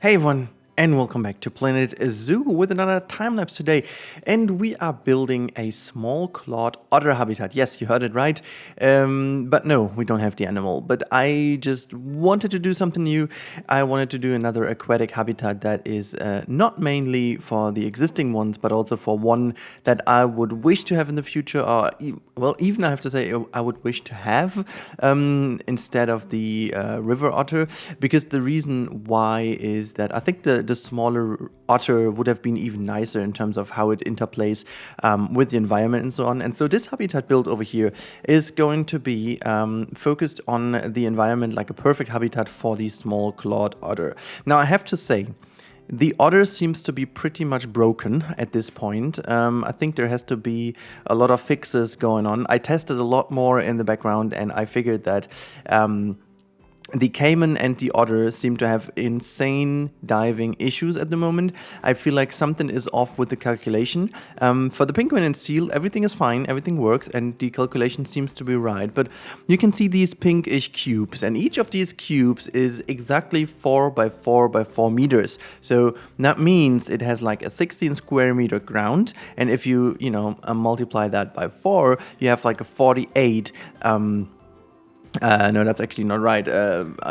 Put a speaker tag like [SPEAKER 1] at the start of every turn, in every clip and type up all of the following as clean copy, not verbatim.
[SPEAKER 1] Hey everyone, and welcome back to Planet Zoo with another time lapse today. And we are building a small clawed otter habitat. Yes, you heard it right. But no, we don't have the animal. But I just wanted to do something new. I wanted to do another aquatic habitat that is not mainly for the existing ones, but also for one that I would wish to have in the future, or even I have to say I would wish to have instead of the river otter, because the reason why is that I think the smaller otter would have been even nicer in terms of how it interplays with the environment and so on. And so this habitat build over here is going to be focused on the environment, like a perfect habitat for the small clawed otter. Now I have to say, the otter seems to be pretty much broken at this point. I think there has to be a lot of fixes going on. I tested a lot more in the background and I figured that the caiman and the otter seem to have insane diving issues at the moment. I feel like something is off with the calculation. For the penguin and seal, everything is fine, everything works, and the calculation seems to be right. But you can see these pinkish cubes, and each of these cubes is exactly 4 by 4 by 4 meters. So that means it has like a 16 square meter ground, and if you multiply that by 4, you have like a 48. No, that's actually not right.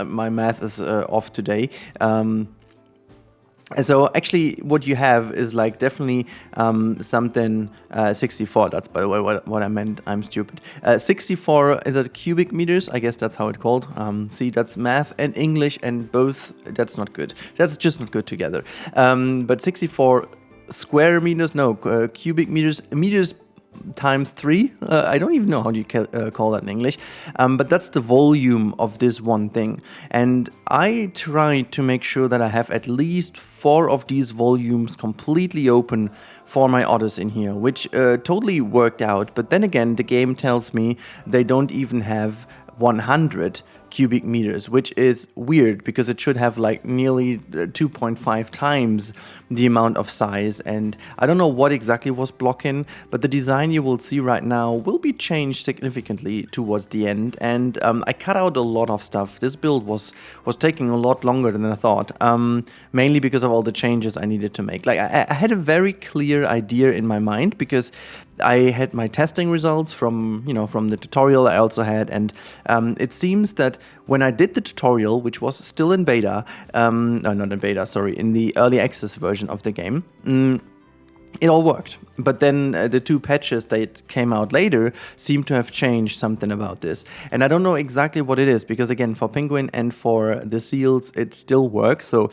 [SPEAKER 1] My math is off today. So actually what you have is like definitely something 64. That's, by the way, what I meant. I'm stupid. 64 is that cubic meters? I guess that's how it's called. See, that's math and English, and both, that's not good. That's just not good together. But 64 square meters, no, cubic meters times 3. I don't even know how you call that in English, but that's the volume of this one thing. And I tried to make sure that I have at least 4 of these volumes completely open for my otters in here, which totally worked out. But then again, the game tells me they don't even have 100 cubic meters, which is weird because it should have like nearly 2.5 times the amount of size. And I don't know what exactly was blocking, but the design you will see right now will be changed significantly towards the end. And I cut out a lot of stuff. This build was taking a lot longer than I thought, mainly because of all the changes I needed to make. Like I had a very clear idea in my mind because I had my testing results from the tutorial I also had, and it seems that when I did the tutorial, which was still in beta, no, not in beta, sorry, in the early access version of the game, it all worked. But then the 2 patches that came out later seem to have changed something about this. And I don't know exactly what it is, because again, for penguin and for the seals, it still works. So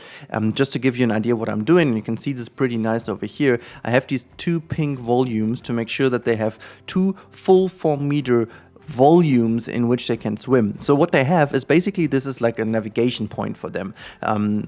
[SPEAKER 1] just to give you an idea what I'm doing, you can see this pretty nice over here. I have these 2 pink volumes to make sure that they have 2 full 4 meter volumes in which they can swim. So what they have is basically, this is like a navigation point for them.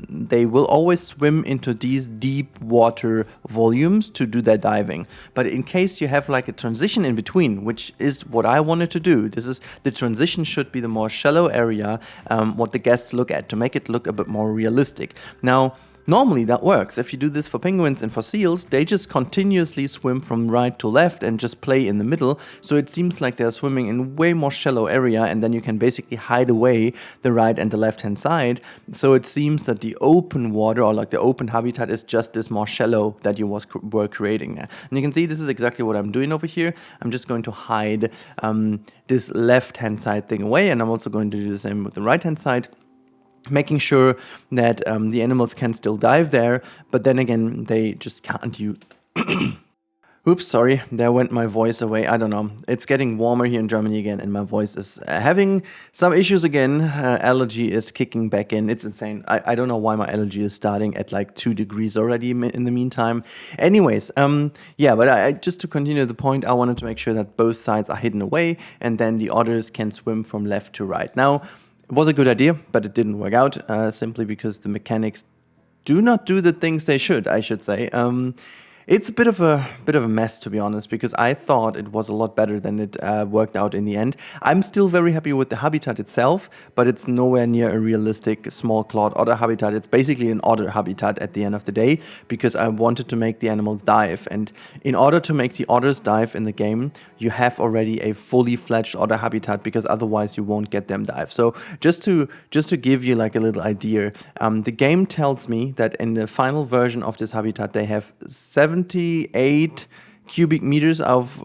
[SPEAKER 1] They will always swim into these deep water volumes to do their diving. But in case you have like a transition in between, which is what I wanted to do, this is the transition should be the more shallow area, what the guests look at, to make it look a bit more realistic. Now, normally that works. If you do this for penguins and for seals, they just continuously swim from right to left and just play in the middle. So it seems like they're swimming in way more shallow area, and then you can basically hide away the right and the left hand side. So it seems that the open water, or like the open habitat, is just this more shallow that you were creating there. And you can see this is exactly what I'm doing over here. I'm just going to hide this left hand side thing away, and I'm also going to do the same with the right hand side, making sure that the animals can still dive there, but then again, they just can't. Oops, sorry, there went my voice away. I don't know. It's getting warmer here in Germany again, and my voice is having some issues again. Allergy is kicking back in. It's insane. I don't know why my allergy is starting at like 2 degrees already in the meantime. Anyways, yeah, but just to continue the point, I wanted to make sure that both sides are hidden away, and then the otters can swim from left to right. Now, it was a good idea, but it didn't work out simply because the mechanics do not do the things they should, I should say. It's a bit of a mess, to be honest, because I thought it was a lot better than it worked out in the end. I'm still very happy with the habitat itself, but it's nowhere near a realistic small clawed otter habitat. It's basically an otter habitat at the end of the day, because I wanted to make the animals dive. And in order to make the otters dive in the game, you have already a fully fledged otter habitat, because otherwise you won't get them dive. So just to give you like a little idea, the game tells me that in the final version of this habitat they have 78 cubic meters of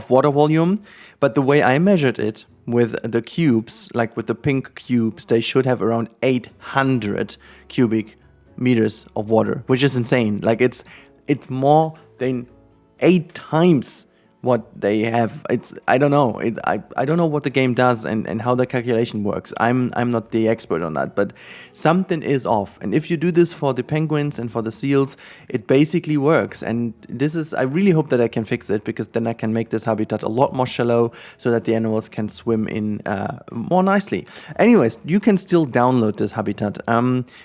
[SPEAKER 1] water volume, but the way I measured it with the cubes, like with the pink cubes, they should have around 800 cubic meters of water, which is insane. Like it's more than 8 times what they have. I don't know. I don't know what the game does and how the calculation works. I'm not the expert on that, but something is off. And if you do this for the penguins and for the seals, it basically works. And I really hope that I can fix it, because then I can make this habitat a lot more shallow so that the animals can swim in more nicely. Anyways, you can still download this habitat.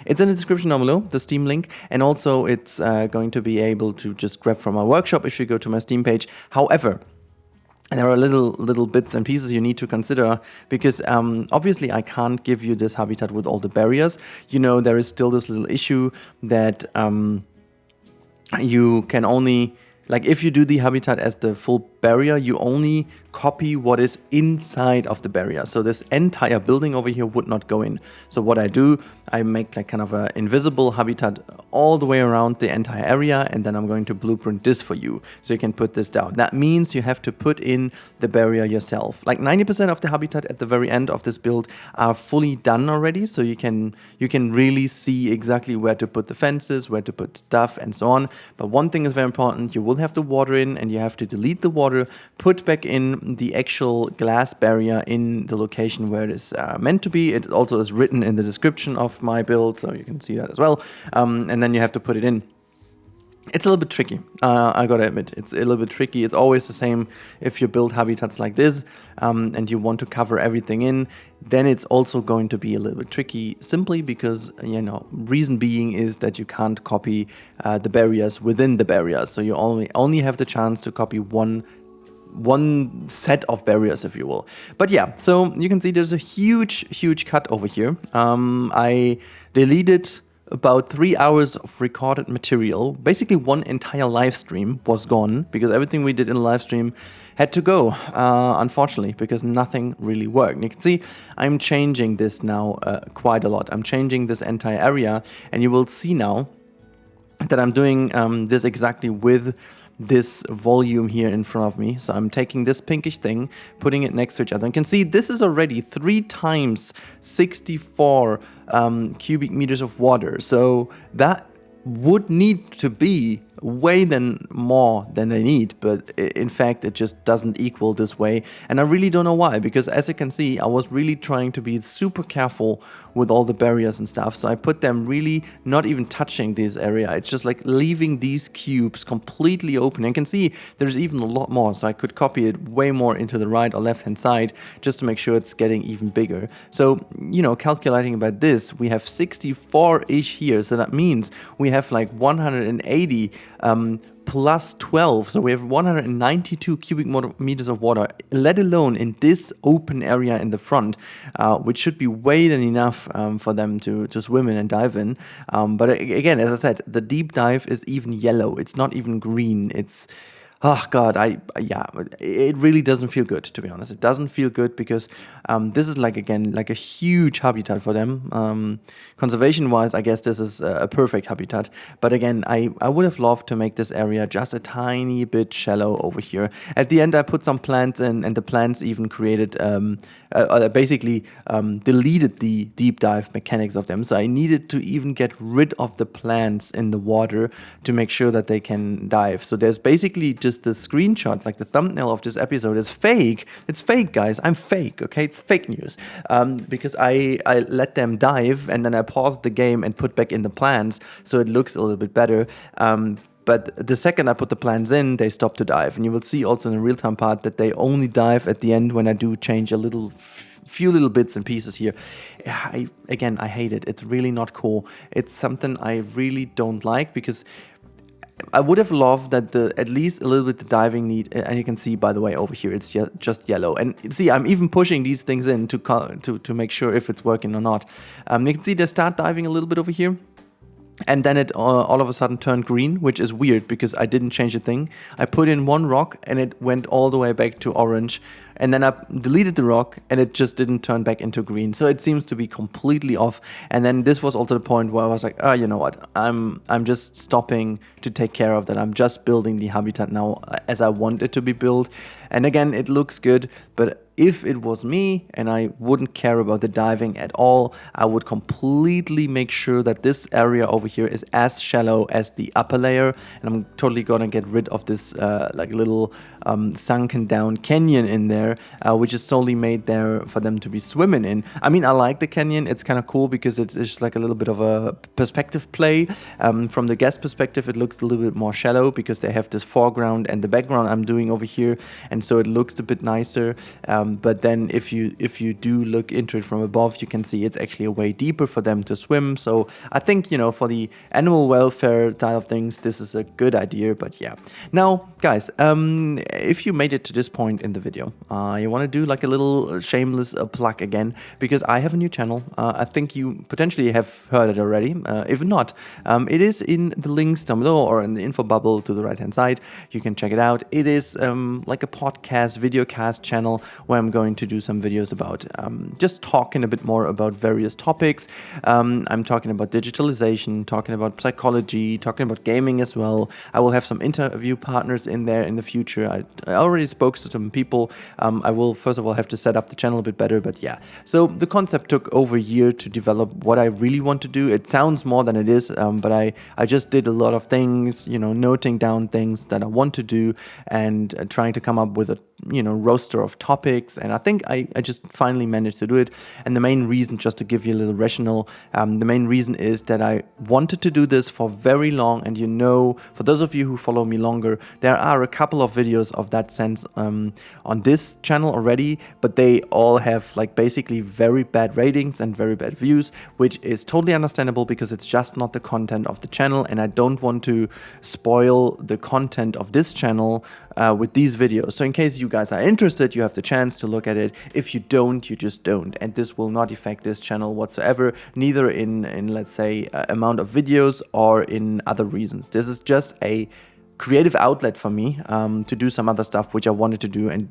[SPEAKER 1] It's in the description down below, the Steam link, and also it's going to be able to just grab from my workshop if you go to my Steam page. However, there are little bits and pieces you need to consider, because obviously I can't give you this habitat with all the barriers. You know, there is still this little issue that you can only, like, if you do the habitat as the full barrier, you only copy what is inside of the barrier. So this entire building over here would not go in. So what I do, I make like kind of an invisible habitat all the way around the entire area, and then I'm going to blueprint this for you so you can put this down. That means you have to put in the barrier yourself. Like 90% of the habitat at the very end of this build are fully done already, so you can really see exactly where to put the fences, where to put stuff, and so on. But one thing is very important: you will have the water in, and you have to delete the water, put back in the actual glass barrier in the location where it is meant to be. It also is written in the description of my build, so you can see that as well. And then you have to put it in. It's a little bit tricky, I gotta admit. It's a little bit tricky. It's always the same if you build habitats like this and you want to cover everything in, then it's also going to be a little bit tricky, simply because, you know, reason being is that you can't copy the barriers within the barriers. So you only have the chance to copy one set of barriers, if you will. But yeah, so you can see there's a huge cut over here. I deleted about 3 hours of recorded material. Basically one entire live stream was gone, because everything we did in the live stream had to go, unfortunately, because nothing really worked. And you can see I'm changing this now quite a lot. I'm changing this entire area, and you will see now that I'm doing this exactly with this volume here in front of me. So I'm taking this pinkish thing, putting it next to each other. You can see this is already 3 times 64 cubic meters of water. So that would need to be way more than they need, but in fact it just doesn't equal this way, and I really don't know why, because as you can see, I was really trying to be super careful with all the barriers and stuff, so I put them really not even touching this area. It's just like leaving these cubes completely open. You can see there's even a lot more, so I could copy it way more into the right or left hand side just to make sure it's getting even bigger. So, you know, calculating about this, we have 64-ish here, so that means we have like 180 plus 12, so we have 192 cubic meters of water, let alone in this open area in the front, which should be way than enough for them to swim in and dive in. But again, as I said, the deep dive is even yellow. It's not even green. It's, oh God, yeah, it really doesn't feel good, to be honest. It doesn't feel good, because this is like, again, like a huge habitat for them. Conservation-wise, I guess this is a perfect habitat. But again, I would have loved to make this area just a tiny bit shallow over here. At the end, I put some plants in, and the plants even created, basically deleted the deep dive mechanics of them. So I needed to even get rid of the plants in the water to make sure that they can dive. So there's basically just the screenshot, like the thumbnail of this episode is fake. It's fake, guys. I'm fake, okay? It's fake news. Because I let them dive, and then I paused the game and put back in the plants, so it looks a little bit better. But the second I put the plants in, they stop to dive. And you will see also in the real-time part that they only dive at the end when I do change a few little bits and pieces here. I hate it. It's really not cool. It's something I really don't like, because I would have loved that at least a little bit the diving need, and you can see, by the way, over here it's just yellow. And see, I'm even pushing these things in to make sure if it's working or not. You can see they start diving a little bit over here. And then it all of a sudden turned green, which is weird because I didn't change a thing. I put in one rock and it went all the way back to orange. And then I deleted the rock and it just didn't turn back into green. So it seems to be completely off. And then this was also the point where I was like, oh, you know what? I'm just stopping to take care of that. I'm just building the habitat now as I want it to be built. And again, it looks good, but if it was me and I wouldn't care about the diving at all, I would completely make sure that this area over here is as shallow as the upper layer. And I'm totally gonna get rid of this like little sunken down canyon in there, which is solely made there for them to be swimming in. I mean, I like the canyon. It's kind of cool because it's just like a little bit of a perspective play. From the guest perspective, it looks a little bit more shallow because they have this foreground and the background I'm doing over here. And so it looks a bit nicer. But then if you do look into it from above, you can see it's actually a way deeper for them to swim. So I think, you know, for the animal welfare type of things, this is a good idea. But yeah. Now, guys, if you made it to this point in the video, you want to do like a little shameless plug again, because I have a new channel. I think you potentially have heard it already. If not, it is in the links down below or in the info bubble to the right hand side. You can check it out. It is like a podcast, videocast channel where I'm going to do some videos about just talking a bit more about various topics. I'm talking about digitalization, talking about psychology, talking about gaming as well. I will have some interview partners in there in the future. I already spoke to some people. I will first of all have to set up the channel a bit better, but yeah. So the concept took over a year to develop what I really want to do. It sounds more than it is, but I just did a lot of things, you know, noting down things that I want to do and trying to come up with a, you know, roster of topics. And I think I just finally managed to do it. And the main reason, just to give you a little rationale, the main reason is that I wanted to do this for very long. And you know, for those of you who follow me longer, there are a couple of videos of that sense on this channel already, but they all have like basically very bad ratings and very bad views, which is totally understandable because it's just not the content of the channel. And I don't want to spoil the content of this channel with these videos. So in case you guys are interested, you have the chance to look at it. If you don't, you just don't. And this will not affect this channel whatsoever, neither in let's say, amount of videos or in other reasons. This is just a creative outlet for me to do some other stuff which I wanted to do and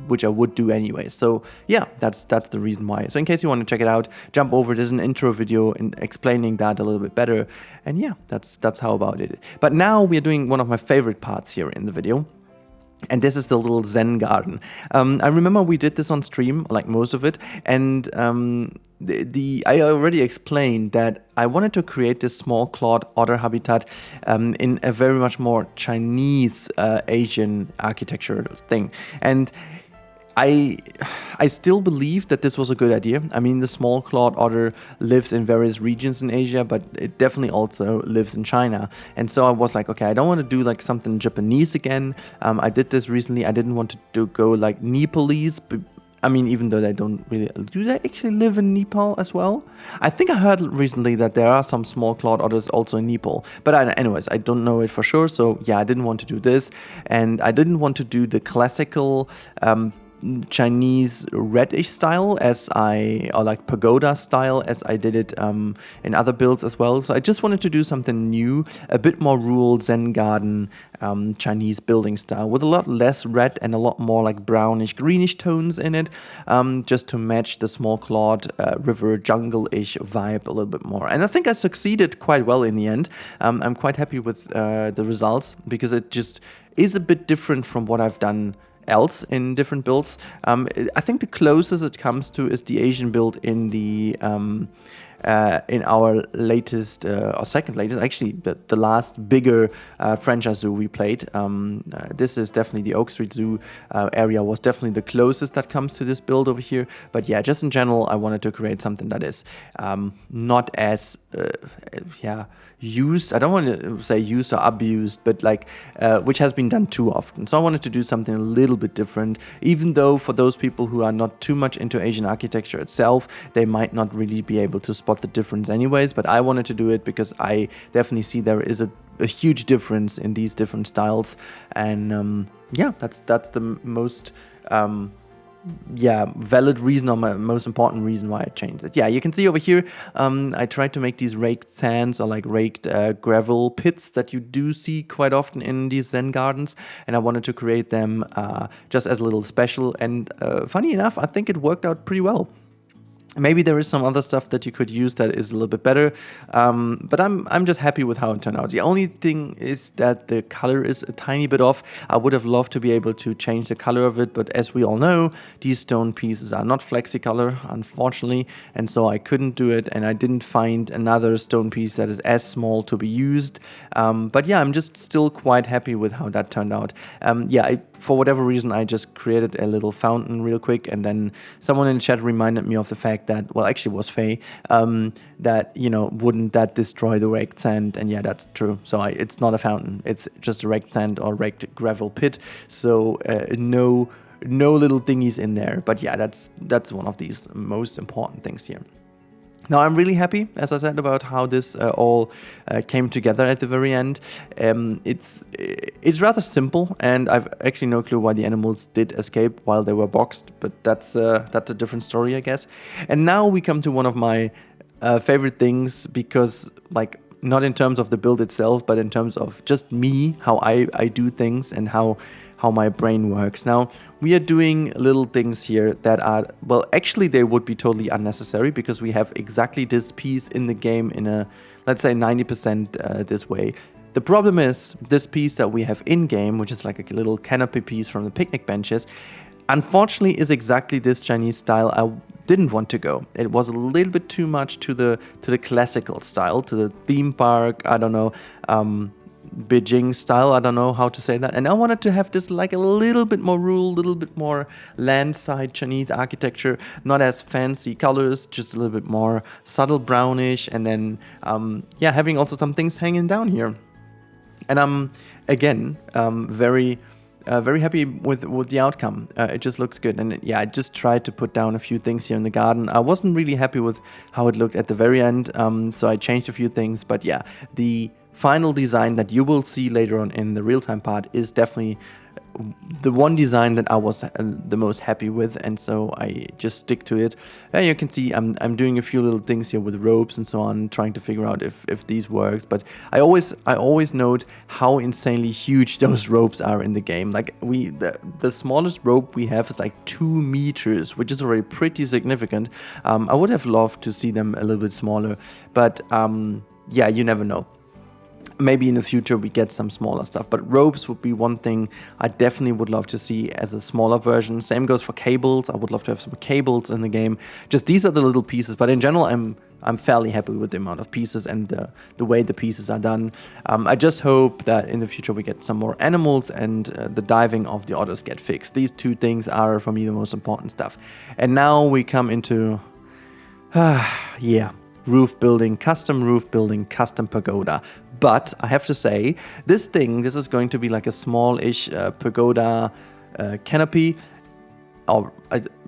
[SPEAKER 1] which I would do anyway. So yeah, that's the reason why. So in case you want to check it out, jump over. There's an intro video in explaining that a little bit better. And yeah, that's how about it. But now we are doing one of my favorite parts here in the video. And this is the little Zen garden. I remember we did this on stream, like most of it, and I already explained that I wanted to create this small clawed otter habitat in a very much more Chinese Asian architecture thing. And I still believe that this was a good idea. I mean, the small clawed otter lives in various regions in Asia, but it definitely also lives in China. And so I was like, okay, I don't want to do like something Japanese again. I did this recently. I didn't want to go like Nepalese, but I mean, even though they don't really... Do they actually live in Nepal as well? I think I heard recently that there are some small clawed otters also in Nepal. But anyways, I don't know it for sure. So yeah, I didn't want to do this. And I didn't want to do the classical Chinese reddish style or like pagoda style as I did it in other builds as well. So I just wanted to do something new, a bit more rural Zen garden Chinese building style with a lot less red and a lot more like brownish greenish tones in it, just to match the small clawed river jungle-ish vibe a little bit more. And I think I succeeded quite well in the end. I'm quite happy with the results because it just is a bit different from what I've done else in different builds. I think the closest it comes to is the Asian build in the in our latest or second latest, actually the last bigger franchise zoo we played. This is definitely the Oak Street Zoo area was definitely the closest that comes to this build over here. But yeah, just in general, I wanted to create something that is not as used. I don't want to say used or abused, but like which has been done too often. So I wanted to do something a little bit different, even though for those people who are not too much into Asian architecture itself, they might not really be able to spot the difference anyways. But I wanted to do it because I definitely see there is a huge difference in these different styles. And yeah, that's the most valid reason, or my most important reason why I changed it. Yeah, you can see over here, I tried to make these raked sands, or like raked gravel pits that you do see quite often in these Zen gardens, and I wanted to create them just as a little special, and funny enough, I think it worked out pretty well. Maybe there is some other stuff that you could use that is a little bit better, but I'm just happy with how it turned out. The only thing is that the color is a tiny bit off. I would have loved to be able to change the color of it, but as we all know, these stone pieces are not flexi-color, unfortunately, and so I couldn't do it, and I didn't find another stone piece that is as small to be used. But yeah, I'm just still quite happy with how that turned out. For whatever reason, I just created a little fountain real quick, and then someone in the chat reminded me of the fact that, well, actually it was Faye, that, wouldn't that destroy the raked sand? And yeah, that's true. So it's not a fountain, it's just a raked sand or raked gravel pit. So no little thingies in there. But yeah, that's one of these most important things here. Now, I'm really happy, as I said, about how this all came together at the very end. It's rather simple, and I've actually no clue why the animals did escape while they were boxed, but that's a different story, I guess. And now we come to one of my favorite things, because, like, not in terms of the build itself, but in terms of just me, how I do things and how my brain works. Now, we are doing little things here that are, well, actually they would be totally unnecessary, because we have exactly this piece in the game in a, let's say 90% this way. The problem is this piece that we have in game, which is like a little canopy piece from the picnic benches, unfortunately is exactly this Chinese style I didn't want to go. It was a little bit too much to the classical style, to the theme park, I don't know, Beijing style, I don't know how to say that. And I wanted to have this like a little bit more rural, a little bit more landside Chinese architecture, not as fancy colors, just a little bit more subtle brownish, and then having also some things hanging down here. And I'm again very happy with the outcome. It just looks good, and I just tried to put down a few things here in the garden. I wasn't really happy with how it looked at the very end, so I changed a few things. But yeah, the final design that you will see later on in the real-time part is definitely the one design that I was the most happy with, and so I just stick to it. You can see I'm doing a few little things here with ropes and so on, trying to figure out if these works. But I always note how insanely huge those ropes are in the game. Like the smallest rope we have is like 2 meters, which is already pretty significant. I would have loved to see them a little bit smaller, but you never know. Maybe in the future we get some smaller stuff, but ropes would be one thing I definitely would love to see as a smaller version. Same goes for cables. I would love to have some cables in the game. Just these are the little pieces, but in general I'm fairly happy with the amount of pieces and the way the pieces are done. I just hope that in the future we get some more animals, and the diving of the otters get fixed. These two things are for me the most important stuff. And now we come into roof building, custom pagoda. But I have to say, this is going to be like a small-ish pagoda canopy, or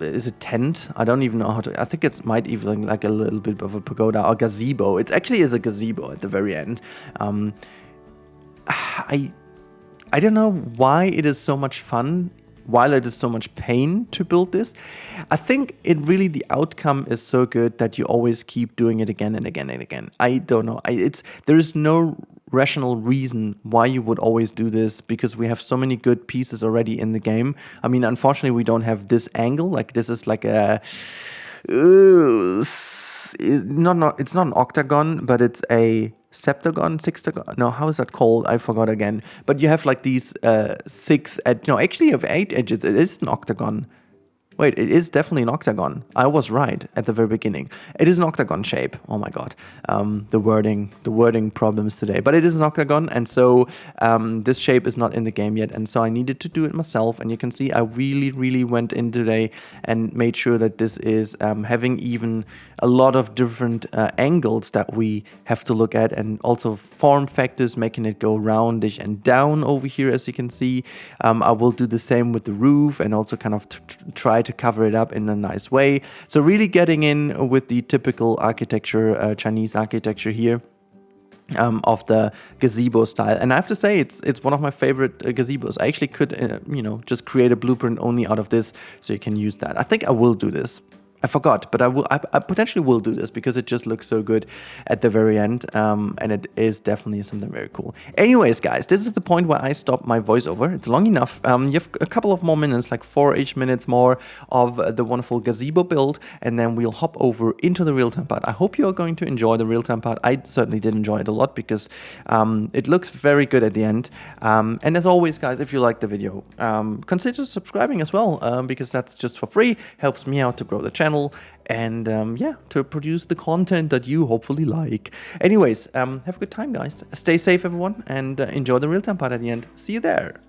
[SPEAKER 1] is it tent? I don't even know how to. I think it might even like a little bit of a pagoda or gazebo. It actually is a gazebo at the very end. I don't know why it is so much fun while it is so much pain to build this. I think the outcome is so good that you always keep doing it again and again and again. I don't know. There is no rational reason why you would always do this, because we have so many good pieces already in the game. I mean, unfortunately, we don't have this angle. Like, this is like a... it's not an octagon, but it's a sextagon. No, how is that called? I forgot again. But you have like these 6 actually you have 8 edges. It is an octagon. Wait, it is definitely an octagon. I was right at the very beginning. It is an octagon shape. Oh my god. The wording problems today. But it is an octagon, and so this shape is not in the game yet, and so I needed to do it myself. And you can see I really went in today and made sure that this is having even a lot of different angles that we have to look at, and also form factors, making it go roundish and down over here, as you can see. I will do the same with the roof, and also kind of try to cover it up in a nice way. So really getting in with the typical architecture, Chinese architecture here. of the gazebo style, and I have to say it's one of my favorite gazebos. I actually could just create a blueprint only out of this, so you can use that. I think I will do this. I forgot, but I potentially will do this because it just looks so good at the very end, and it is definitely something very cool. Anyways, guys, this is the point where I stop my voiceover. It's long enough. You have a couple of more minutes, like 4-ish minutes more of the wonderful gazebo build, and then we'll hop over into the real-time part. I hope you are going to enjoy the real-time part. I certainly did enjoy it a lot because it looks very good at the end. And as always, guys, if you like the video, consider subscribing as well, because that's just for free, helps me out to grow the channel, and yeah, to produce the content that you hopefully like. Anyways, have a good time, guys. Stay safe, everyone, and enjoy the real-time part at the end. See you there.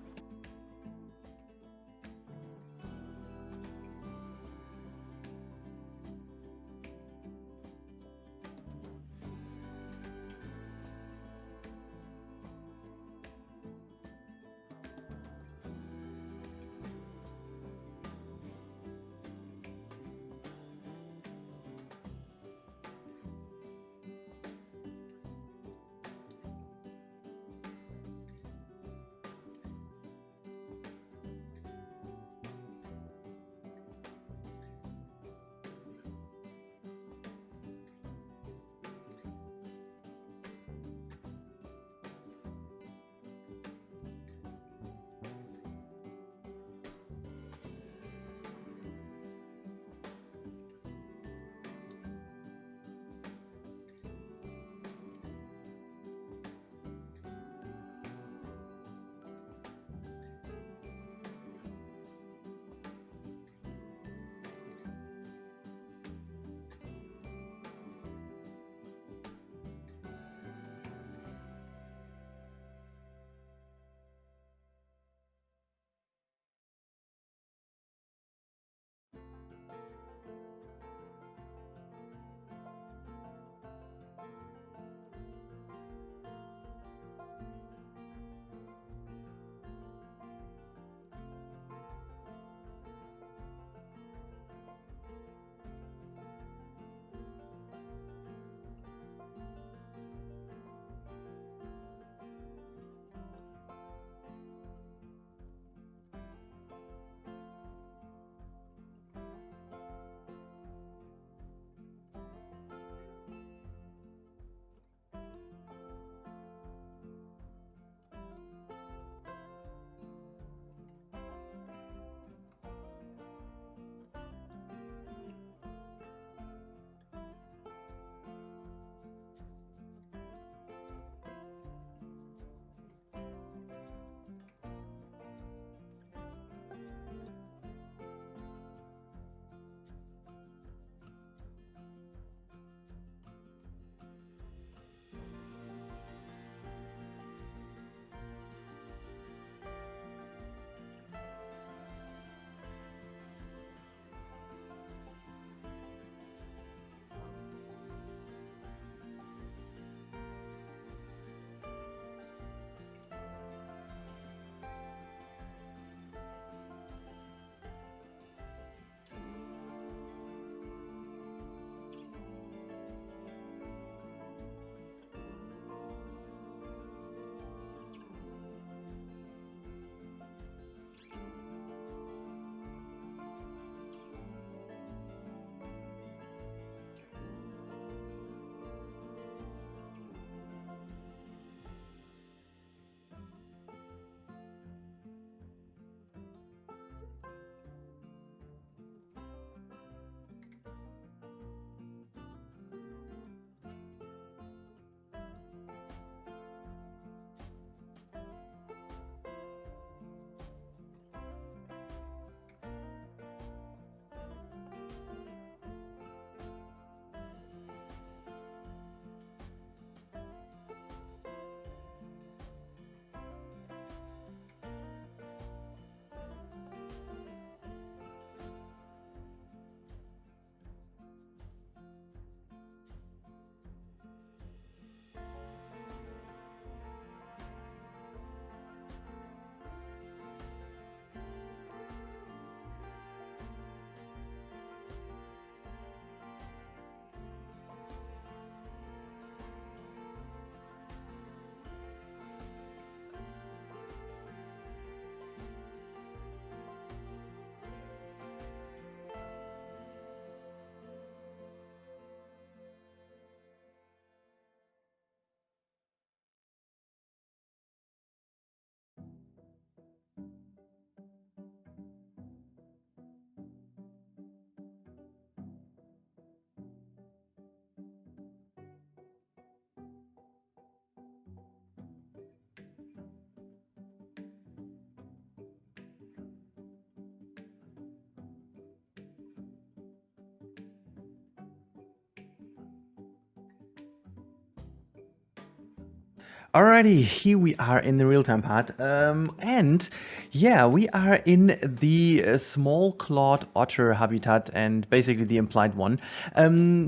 [SPEAKER 1] Alrighty, here we are in the real-time part, and yeah, we are in the small clawed otter habitat, and basically the implied one.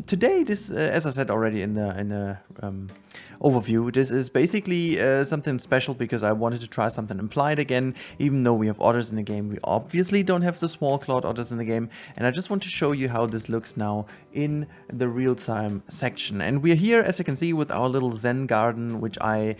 [SPEAKER 1] Today, this, as I said already in the overview, this is basically something special because I wanted to try something implied again. Even though we have otters in the game, we obviously don't have the small clawed otters in the game, and I just want to show you how this looks now in the real-time section. And we're here, as you can see, with our little Zen garden, which I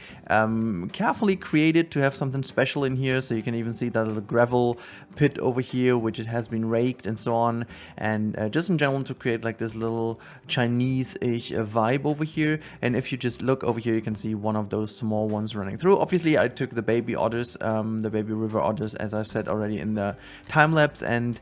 [SPEAKER 1] carefully created to have something special in here. So you can even see that little gravel pit over here, which it has been raked and so on. And just in general to create like this little Chinese-ish vibe over here. And if you just look over here, you can see one of those small ones running through. Obviously, I took the baby otters, the baby river otters, as I've said already in the time lapse, and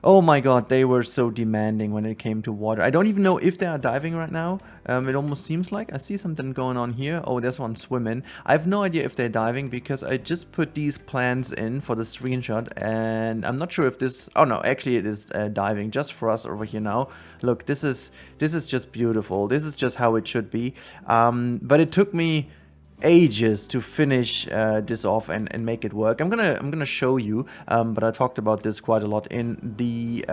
[SPEAKER 1] oh my god, they were so demanding when it came to water. I don't even know if they are diving right now. It almost seems like I see something going on here. Oh, there's one swimming. I have no idea if they're diving because I just put these plants in for the screenshot, and I'm not sure if this... Oh no, actually it is diving just for us over here now. Look, this is just beautiful. This is just how it should be. But it took me ages to finish this off and make it work. I'm gonna show you, but I talked about this quite a lot in the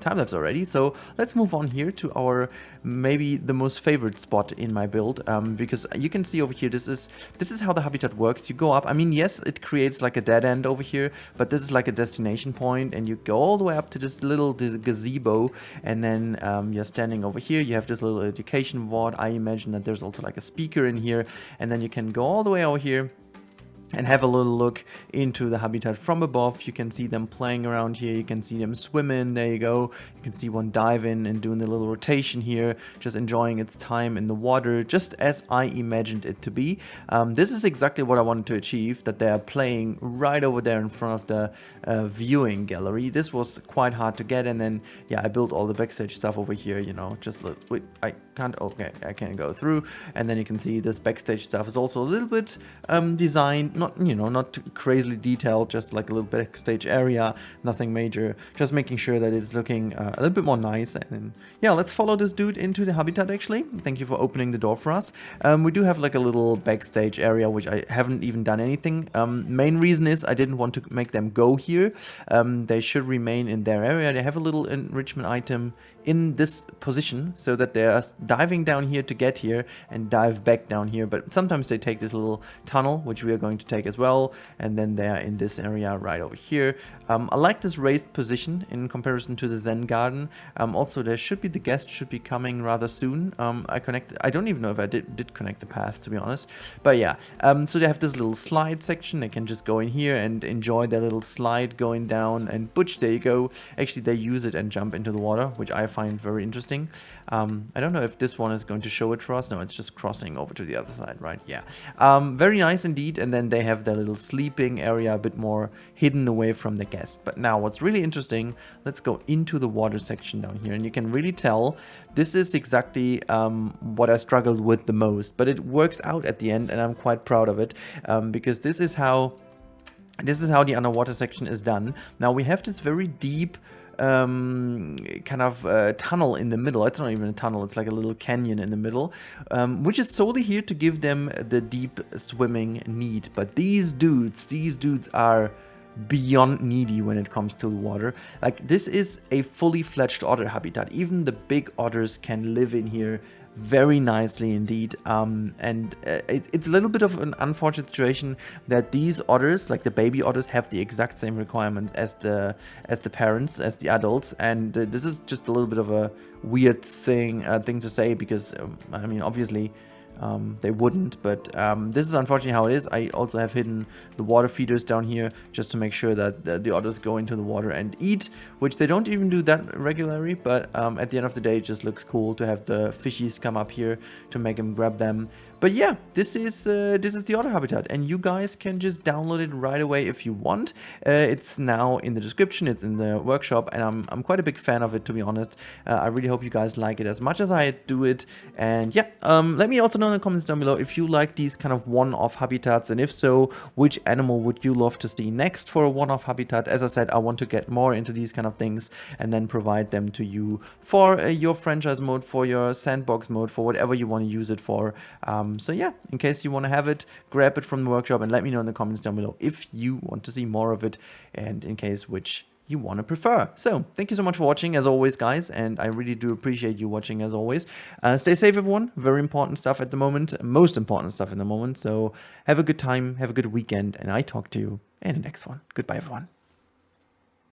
[SPEAKER 1] time lapse already. So let's move on here to our maybe the most favorite spot in my build, because you can see over here this is how the habitat works. You go up. I mean, yes, it creates like a dead end over here, but this is like a destination point, and you go all the way up to this little gazebo, and then you're standing over here. You have this little education board. I imagine that there's also like a speaker in here, and then you can go all the way over here and have a little look into the habitat from above. You can see them playing around here. You can see them swimming. There you go. You can see one diving and doing a little rotation here, just enjoying its time in the water, just as I imagined it to be. This is exactly what I wanted to achieve, that they are playing right over there in front of the viewing gallery. This was quite hard to get, and then, yeah, I built all the backstage stuff over here, you know, just look. Wait, I can't, okay, I can't go through. And then you can see this backstage stuff is also a little bit designed, not, you know, not crazily detailed, just like a little backstage area, nothing major, just making sure that it's looking a little bit more nice. And then, yeah, let's follow this dude into the habitat actually. Thank you for opening the door for us. We do have like a little backstage area, which I haven't even done anything. Main reason is I didn't want to make them go here. They should remain in their area. They have a little enrichment item in this position so that they're diving down here to get here and dive back down here, but sometimes they take this little tunnel, which we are going to take as well, and then they're in this area right over here. I like this raised position in comparison to the Zen garden. Also, there should be, the guest should be coming rather soon. I don't even know if I did connect the path, to be honest, but yeah. So they have this little slide section. They can just go in here and enjoy their little slide going down, and butch, there you go. Actually, they use it and jump into the water, which I find very interesting. I don't know if this one is going to show it for us. No, it's just crossing over to the other side, right? Yeah. Very nice indeed. And then they have their little sleeping area a bit more hidden away from the guest. But now what's really interesting, let's go into the water section down here, and you can really tell this is exactly what I struggled with the most, but it works out at the end, and I'm quite proud of it, because this is how the underwater section is done. Now we have this very deep kind of tunnel in the middle. It's not even a tunnel, it's like a little canyon in the middle, which is solely here to give them the deep swimming need. But these dudes are beyond needy when it comes to the water. Like, this is a fully fledged otter habitat. Even the big otters can live in here very nicely indeed, and it's a little bit of an unfortunate situation that these otters, like the baby otters, have the exact same requirements as the parents, as the adults, and this is just a little bit of a weird thing to say, because I mean, obviously they wouldn't, but this is unfortunately how it is. I also have hidden the water feeders down here just to make sure that the otters go into the water and eat, which they don't even do that regularly, but at the end of the day, it just looks cool to have the fishies come up here to make them grab them. But yeah, this is the otter habitat, and you guys can just download it right away if you want. It's now in the description, it's in the workshop, and I'm quite a big fan of it, to be honest. I really hope you guys like it as much as I do it. And yeah, let me also know in the comments down below if you like these kind of one-off habitats, and if so, which animal would you love to see next for a one-off habitat. As I said, I want to get more into these kind of things and then provide them to you for your franchise mode, for your sandbox mode, for whatever you want to use it for. So yeah, in case you want to have it, grab it from the workshop and let me know in the comments down below if you want to see more of it, and in case which you want to prefer. So thank you so much for watching as always, guys, and I really do appreciate you watching as always. Stay safe, everyone. Very important stuff at the moment, most important stuff in the moment. So have a good time, have a good weekend, and I talk to you in the next one. Goodbye, everyone.